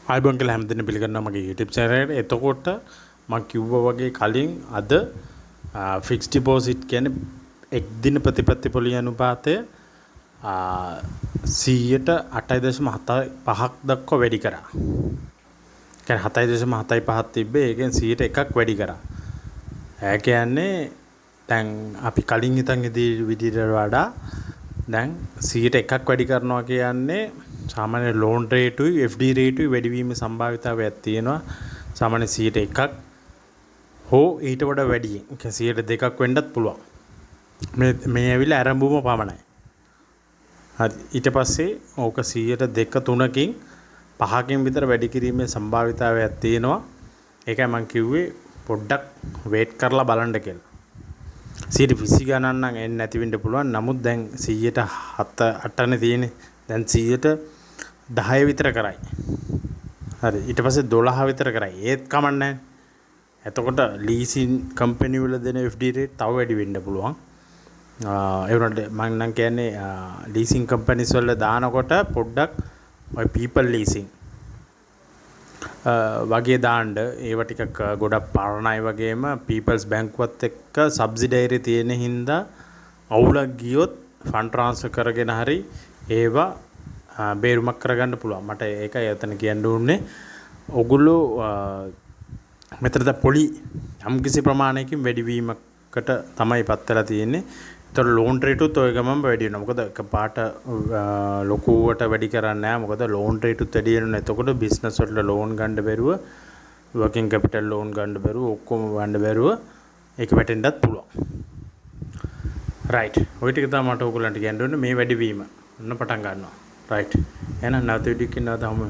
ආයිබෝන් කියලා හැමදෙන්න පිළිගන්නවා මගේ YouTube channel එකට. එතකොට මම කිව්වා වගේ කලින් අද ෆික්ස් ඩිපොසිට් කියන්නේ එක් දින ප්‍රතිපත්ති පොලිය අනුපාතය 8.75ක් දක්වා වැඩි කරා. කියන්නේ 7.75ක් තිබ්බේ ඒකෙන් 100ට එකක් වැඩි කරා. ඒ කියන්නේ දැන් අපි කලින් හිතන් ඉදී විදිහට වඩා දැන් 100ට එකක් වැඩි කරනවා කියන්නේ සාමාන්‍ය ලෝන් රේටුයි FD රේටුයි වැඩිවීමේ සම්භාවිතාවයක් තියෙනවා. සාමාන්‍ය 100ට 1ක් හෝ ඊට වඩා වැඩි. ඒ කියන්නේ 100ට 2ක් වෙන්නත් පුළුවන්. මේ ඇවිල්ලා ආරම්භුම පමණයි. හරි. ඊට පස්සේ ඕක 100ට 2 3කින් 5කින් විතර වැඩි කිරීමේ සම්භාවිතාවයක් තියෙනවා. ඒකයි මම කිව්වේ පොඩ්ඩක් වේට් කරලා බලන්න කියලා. 120 ගණන් නම් එන්නේ නැති වෙන්න පුළුවන්. නමුත් දැන් 100ට 8නේ තියෙන්නේ. දැන් 100ට 10 විතර කරයි. හරි. ඊට පස්සේ 12 විතර කරයි. ඒත් කමක් නැහැ. එතකොට ලීසින් කම්පැනි වල දෙන FD රේට් තව වැඩි වෙන්න පුළුවන්. ඒ වුණාට මම නම් කියන්නේ ලීසින් කම්පැනිස් වල දානකොට පොඩ්ඩක් ඔය people leasing වගේ දාන්න ඒව ටිකක් ගොඩක් පරණයි වගේම people's බැංකුවත් එක්ක සබ්සිඩයිරි තියෙන හින්දා අවුලක් ගියොත් ෆන්ඩ් ට්‍රාන්ස්ෆර් කරගෙන හරි ඒවා බේරුමක් කරගන්න පුළුවන්. මට ඒකයි එතන කියන්න ඕනේ. ඔගොල්ලෝ මෙතනද පොලි යම්කිසි ප්‍රමාණයකින් වැඩිවීමකට තමයි පත් වෙලා තියෙන්නේ. ඒතර ලෝන් රේටුත් ඔය ගමම වැඩි වෙනවා. මොකද එකපාරට ලොකුවට වැඩි කරන්නේ නැහැ. මොකද ලෝන් රේටුත් වැඩි වෙනවා. එතකොට බිස්නස් වලට ලෝන් ගන්න බැරුව වර්කින් කැපිටල් ලෝන් ගන්න බැරුව ඔක්කොම ගන්න බැරුව ඒක වැටෙන්නත් පුළුවන්. රයිට්. ඔය ටික තමයි මට ඔයගොල්ලන්ට කියන්න ඕනේ මේ වැඩිවීම. ඔන්න පටන් ගන්නවා. රයිට්. එහෙනම් නැවත වීඩියෝ එකකින් නැවත හමු.